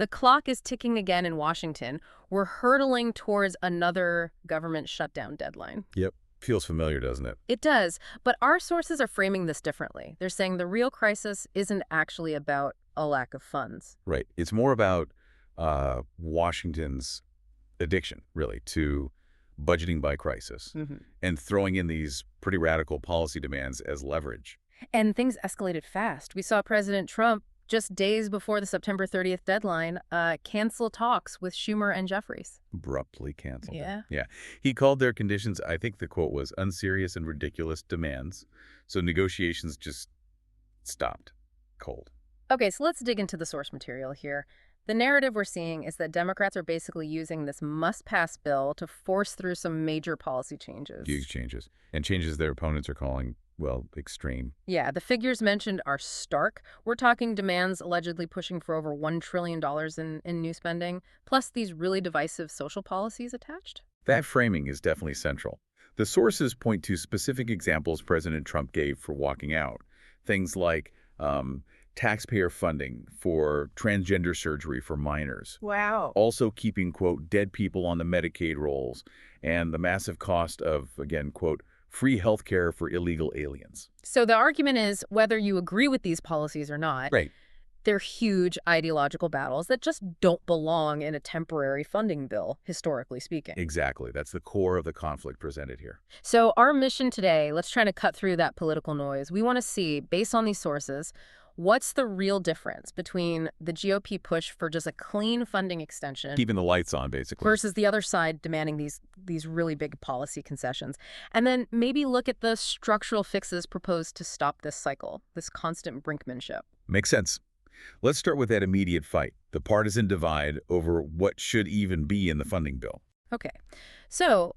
The clock is ticking again in Washington. We're hurtling towards another government shutdown deadline. Yep. Feels familiar, doesn't it? It does, but our sources are framing this differently. They're saying the real crisis isn't actually about a lack of funds. Right. It's more about Washington's addiction, really, to budgeting by crisis and throwing in these pretty radical policy demands as leverage. And things escalated fast. We saw President Trump, just days before the September 30th deadline, cancel talks with Schumer and Jeffries. Abruptly canceled them. Yeah. Yeah. He called their conditions, I think the quote was, unserious and ridiculous demands. So negotiations just stopped cold. Okay, so let's dig into the source material here. The narrative we're seeing is that Democrats are basically using this must-pass bill to force through some major policy changes. Huge changes. And changes their opponents are calling, well, extreme. Yeah, the figures mentioned are stark. We're talking demands allegedly pushing for over $1 trillion in new spending, plus these really divisive social policies attached. That framing is definitely central. The sources point to specific examples President Trump gave for walking out. Things like taxpayer funding for transgender surgery for minors. Wow. Also keeping, quote, dead people on the Medicaid rolls, and the massive cost of, again, quote, free health care for illegal aliens. So the argument is, whether you agree with these policies or not, Right. they're huge ideological battles that just don't belong in a temporary funding bill, historically speaking. Exactly. That's the core of the conflict presented here. So our mission today, let's try to cut through that political noise. We want to see, based on these sources, what's the real difference between the GOP push for just a clean funding extension Keeping the lights on, basically. versus the other side demanding these really big policy concessions. And then maybe look at the structural fixes proposed to stop this cycle, this constant brinkmanship. Makes sense. Let's start with that immediate fight, the partisan divide over what should even be in the funding bill. Okay. So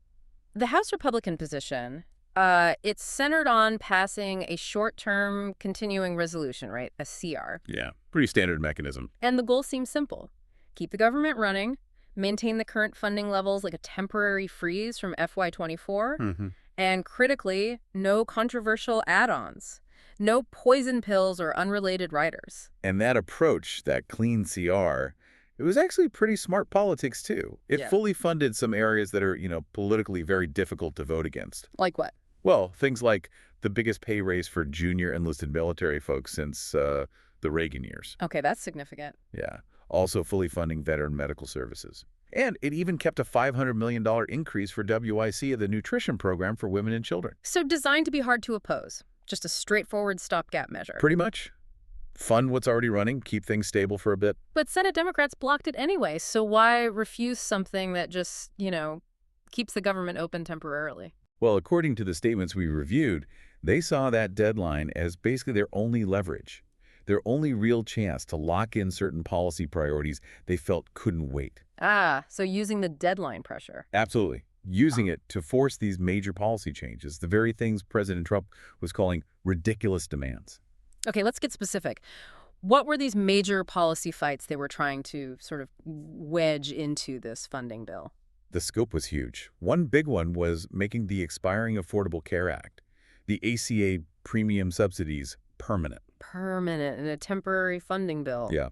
the House Republican position, it's centered on passing a short-term continuing resolution, right? A CR. Yeah, pretty standard mechanism. And the goal seems simple. Keep the government running, maintain the current funding levels like a temporary freeze from FY24, and critically, no controversial add-ons. No poison pills or unrelated riders. And that approach, that clean CR, it was actually pretty smart politics, too. It fully funded some areas that are, politically very difficult to vote against. Like what? Well, things like the biggest pay raise for junior enlisted military folks since the Reagan years. Okay, that's significant. Yeah. Also fully funding veteran medical services. And it even kept a $500 million increase for WIC of the nutrition program for women and children. So designed to be hard to oppose. Just a straightforward stopgap measure. Pretty much. Fund what's already running, keep things stable for a bit. But Senate Democrats blocked it anyway, so why refuse something that just, keeps the government open temporarily? Well, according to the statements we reviewed, they saw that deadline as basically their only leverage, their only real chance to lock in certain policy priorities they felt couldn't wait. Ah, so using the deadline pressure. Absolutely. Using it to force these major policy changes, the very things President Trump was calling ridiculous demands. Okay, let's get specific. What were these major policy fights they were trying to sort of wedge into this funding bill? The scope was huge. One big one was making the expiring Affordable Care Act, the ACA premium subsidies, permanent. Permanent in a temporary funding bill. Yeah.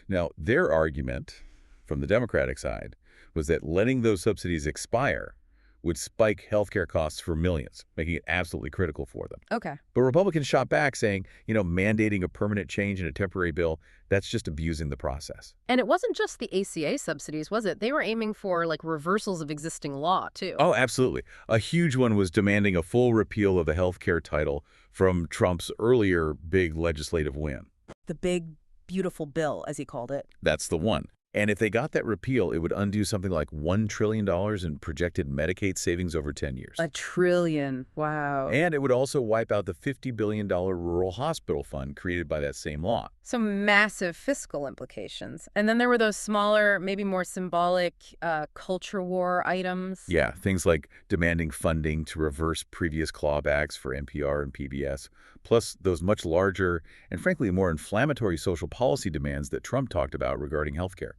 Now, their argument from the Democratic side was that letting those subsidies expire would spike healthcare costs for millions, making it absolutely critical for them. Okay. But Republicans shot back saying, mandating a permanent change in a temporary bill, that's just abusing the process. And it wasn't just the ACA subsidies, was it? They were aiming for, reversals of existing law, too. Oh, absolutely. A huge one was demanding a full repeal of the healthcare title from Trump's earlier big legislative win. The big, beautiful bill, as he called it. That's the one. And if they got that repeal, it would undo something like $1 trillion in projected Medicaid savings over 10 years. $1 trillion. Wow. And it would also wipe out the $50 billion rural hospital fund created by that same law. So massive fiscal implications. And then there were those smaller, maybe more symbolic culture war items. Yeah, things like demanding funding to reverse previous clawbacks for NPR and PBS, plus those much larger and frankly more inflammatory social policy demands that Trump talked about regarding healthcare.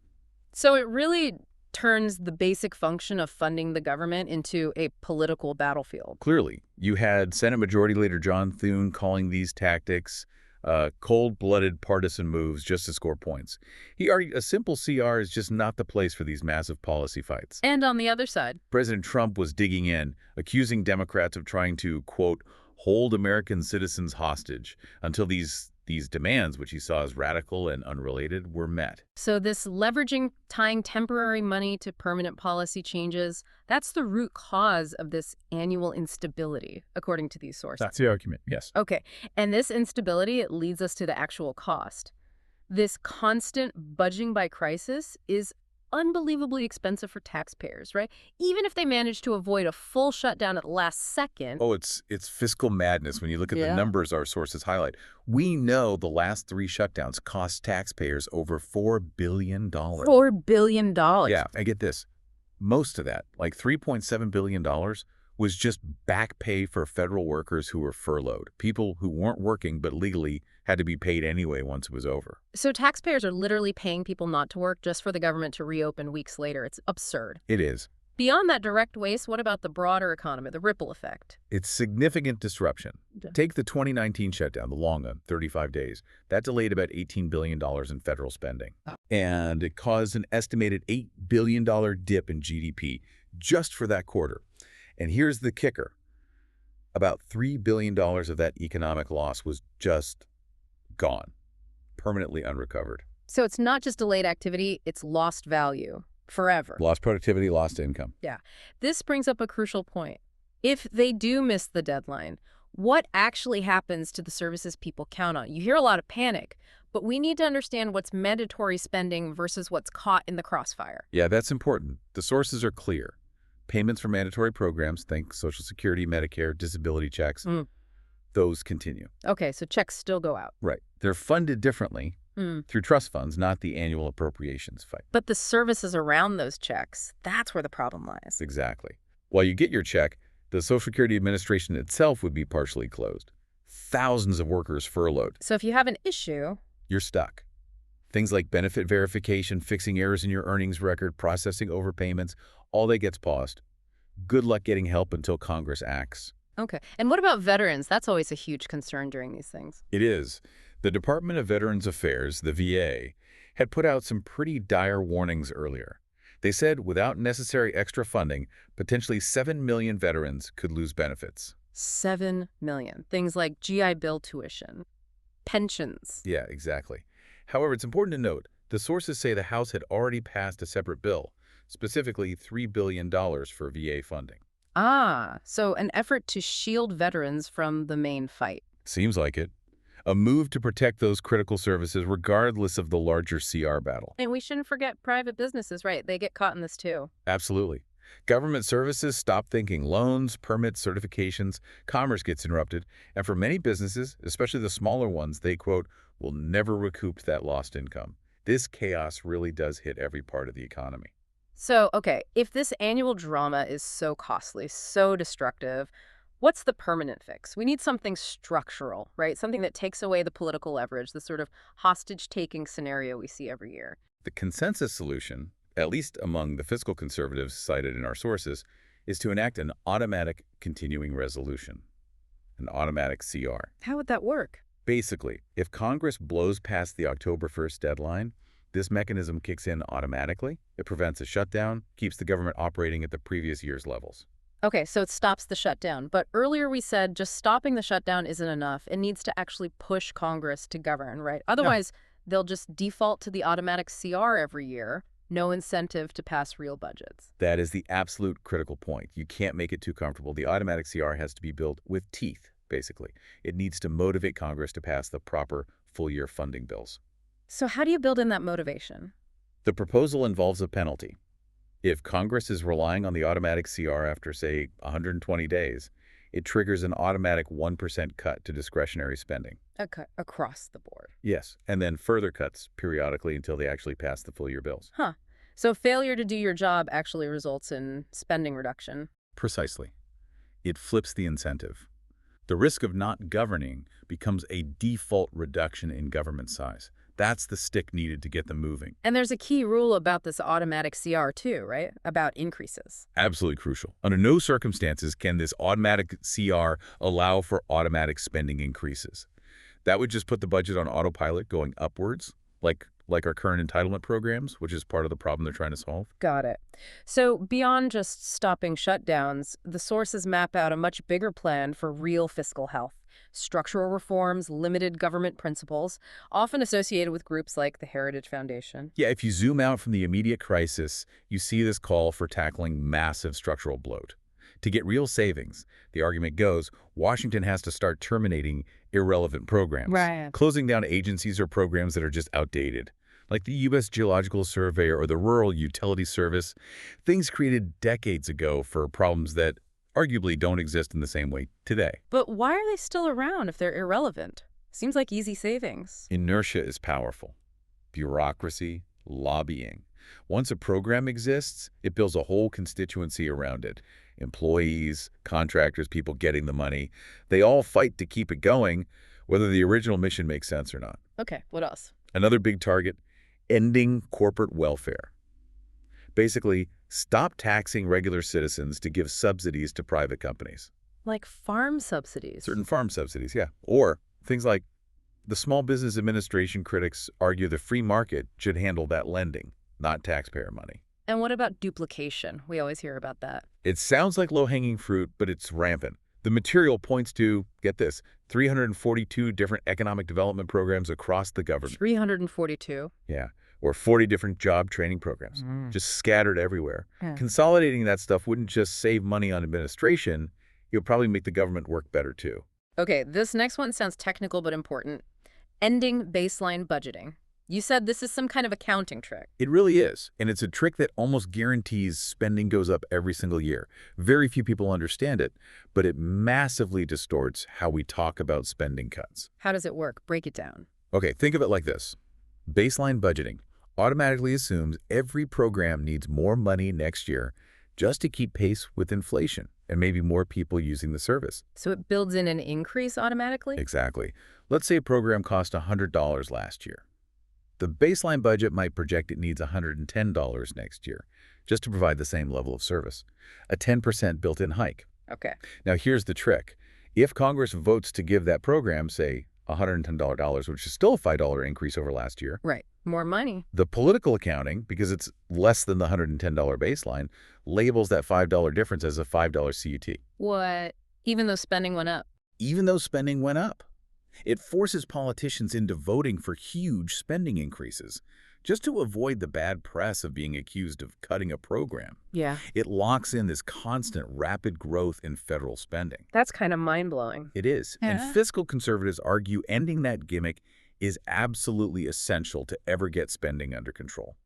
So it really turns the basic function of funding the government into a political battlefield. Clearly, you had Senate Majority Leader John Thune calling these tactics cold-blooded partisan moves just to score points. He argued a simple CR is just not the place for these massive policy fights. And on the other side, President Trump was digging in, accusing Democrats of trying to, quote, hold American citizens hostage until these demands, which he saw as radical and unrelated, were met. so this leveraging, tying temporary money to permanent policy changes, that's the root cause of this annual instability, according to these sources. That's the argument, yes. Okay, and this instability, it leads us to the actual cost. This constant budging by crisis is unbelievably expensive for taxpayers, right? Even if they manage to avoid a full shutdown at the last second. Oh, it's fiscal madness when you look at the numbers our sources highlight. We know the last 3 shutdowns cost taxpayers over $4 billion. $4 billion. Yeah, I get this. Most of that, like $3.7 billion, was just back pay for federal workers who were furloughed, people who weren't working but legally had to be paid anyway once it was over. So taxpayers are literally paying people not to work just for the government to reopen weeks later. It's absurd. It is. Beyond that direct waste, what about the broader economy, the ripple effect? It's significant disruption. Take the 2019 shutdown, the long one, 35 days. That delayed about $18 billion in federal spending. And it caused an estimated $8 billion dip in GDP just for that quarter. And here's the kicker. About $3 billion of that economic loss was just gone, permanently unrecovered. So it's not just delayed activity, it's lost value forever. Lost productivity, lost income. Yeah. This brings up a crucial point. If they do miss the deadline, what actually happens to the services people count on? You hear a lot of panic, but we need to understand what's mandatory spending versus what's caught in the crossfire. Yeah, that's important. The sources are clear. Payments for mandatory programs, think Social Security, Medicare, disability checks, those continue. Okay, so checks still go out. Right. They're funded differently through trust funds, not the annual appropriations fight. But the services around those checks, that's where the problem lies. Exactly. While you get your check, the Social Security Administration itself would be partially closed. Thousands of workers furloughed. So if you have an issue, you're stuck. Things like benefit verification, fixing errors in your earnings record, processing overpayments, all that gets paused. Good luck getting help until Congress acts. Okay. And what about veterans? That's always a huge concern during these things. It is. The Department of Veterans Affairs, the VA, had put out some pretty dire warnings earlier. They said without necessary extra funding, potentially 7 million veterans could lose benefits. 7 million. Things like GI Bill tuition, pensions. Yeah, exactly. However, it's important to note, the sources say the House had already passed a separate bill, specifically $3 billion for VA funding. Ah, so an effort to shield veterans from the main fight. Seems like it. A move to protect those critical services regardless of the larger CR battle. And we shouldn't forget private businesses, right? They get caught in this too. Absolutely. Government services stop thinking loans, permits, certifications, commerce gets interrupted, and for many businesses, especially the smaller ones, they, quote, will never recoup that lost income. This chaos really does hit every part of the economy. So, okay, if this annual drama is so costly, so destructive, what's the permanent fix? We need something structural, right? Something that takes away the political leverage, the sort of hostage-taking scenario we see every year. The consensus solution, at least among the fiscal conservatives cited in our sources, is to enact an automatic continuing resolution, an automatic CR. How would that work? Basically, if Congress blows past the October 1st deadline, this mechanism kicks in automatically. It prevents a shutdown, keeps the government operating at the previous year's levels. Okay, so it stops the shutdown. But earlier we said just stopping the shutdown isn't enough. It needs to actually push Congress to govern, right? Otherwise, they'll just default to the automatic CR every year. No incentive to pass real budgets. That is the absolute critical point. You can't make it too comfortable. The automatic CR has to be built with teeth, basically. It needs to motivate Congress to pass the proper full-year funding bills. So how do you build in that motivation? The proposal involves a penalty. If Congress is relying on the automatic CR after, say, 120 days, it triggers an automatic 1% cut to discretionary spending. A cut across the board. Yes, and then further cuts periodically until they actually pass the full-year bills. Huh. So failure to do your job actually results in spending reduction. Precisely. It flips the incentive. The risk of not governing becomes a default reduction in government size. That's the stick needed to get them moving. And there's a key rule about this automatic CR too, right? About increases. Absolutely crucial. Under no circumstances can this automatic CR allow for automatic spending increases. That would just put the budget on autopilot going upwards, like our current entitlement programs, which is part of the problem they're trying to solve. Got it. So beyond just stopping shutdowns, the sources map out a much bigger plan for real fiscal health. Structural reforms, limited government principles, often associated with groups like the Heritage Foundation. Yeah, if you zoom out from the immediate crisis, you see this call for tackling massive structural bloat. To get real savings, the argument goes, Washington has to start terminating irrelevant programs, Right. closing down agencies or programs that are just outdated, like the U.S. Geological Survey or the Rural Utility Service, things created decades ago for problems that arguably don't exist in the same way today. But why are they still around if they're irrelevant? Seems like easy savings. Inertia is powerful. Bureaucracy, lobbying. Once a program exists, it builds a whole constituency around it. Employees, contractors, people getting the money. They all fight to keep it going, whether the original mission makes sense or not. Okay, what else? Another big target, ending corporate welfare. Basically, stop taxing regular citizens to give subsidies to private companies. Like farm subsidies. Certain farm subsidies, yeah. Or things like the Small Business Administration critics argue the free market should handle that lending, not taxpayer money. And what about duplication? We always hear about that. It sounds like low-hanging fruit, but it's rampant. The material points to, get this, 342 different economic development programs across the government. 342. Yeah, or 40 different job training programs, just scattered everywhere. Yeah. Consolidating that stuff wouldn't just save money on administration, it would probably make the government work better too. Okay, this next one sounds technical but important. Ending baseline budgeting. You said this is some kind of accounting trick. It really is, and it's a trick that almost guarantees spending goes up every single year. Very few people understand it, but it massively distorts how we talk about spending cuts. How does it work? Break it down. Okay, think of it like this. Baseline budgeting automatically assumes every program needs more money next year just to keep pace with inflation and maybe more people using the service. So it builds in an increase automatically? Exactly. Let's say a program cost $100 last year. The baseline budget might project it needs $110 next year, just to provide the same level of service. A 10% built-in hike. Okay. Now here's the trick. If Congress votes to give that program, say, $110, which is still a $5 increase over last year, Right. More money. the political accounting, because it's less than the $110 baseline, labels that $5 difference as a $5 CUT. What? Even though spending went up. Even though spending went up. It forces politicians into voting for huge spending increases, just to avoid the bad press of being accused of cutting a program. Yeah. It locks in this constant rapid growth in federal spending. That's kind of mind-blowing. It is. Yeah. And fiscal conservatives argue ending that gimmick is absolutely essential to ever get spending under control.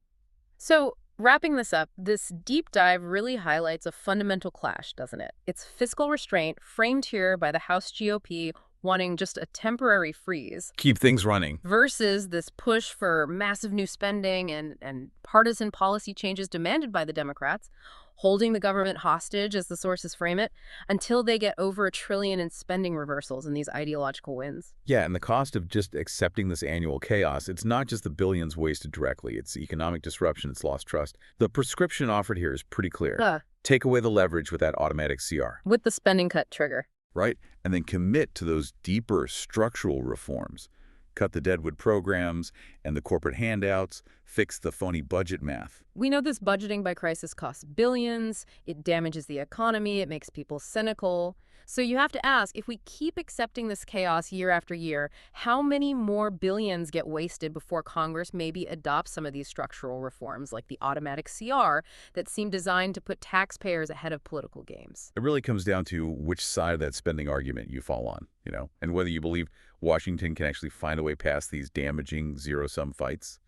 So, wrapping this up, this deep dive really highlights a fundamental clash, doesn't it? It's fiscal restraint framed here by the House GOP wanting just a temporary freeze Keep things running. versus this push for massive new spending and partisan policy changes demanded by the Democrats, holding the government hostage, as the sources frame it, until they get over $1 trillion in spending reversals and these ideological wins. Yeah, and the cost of just accepting this annual chaos, it's not just the billions wasted directly. It's economic disruption, it's lost trust. The prescription offered here is pretty clear. Take away the leverage with that automatic CR. With the spending cut trigger. Right? And then commit to those deeper structural reforms. Cut the deadwood programs and the corporate handouts, fix the phony budget math. We know this budgeting by crisis costs billions, it damages the economy, it makes people cynical. So you have to ask, if we keep accepting this chaos year after year, how many more billions get wasted before Congress maybe adopts some of these structural reforms, like the automatic CR, that seem designed to put taxpayers ahead of political games? It really comes down to which side of that spending argument you fall on, and whether you believe Washington can actually find a way past these damaging zero-sum fights.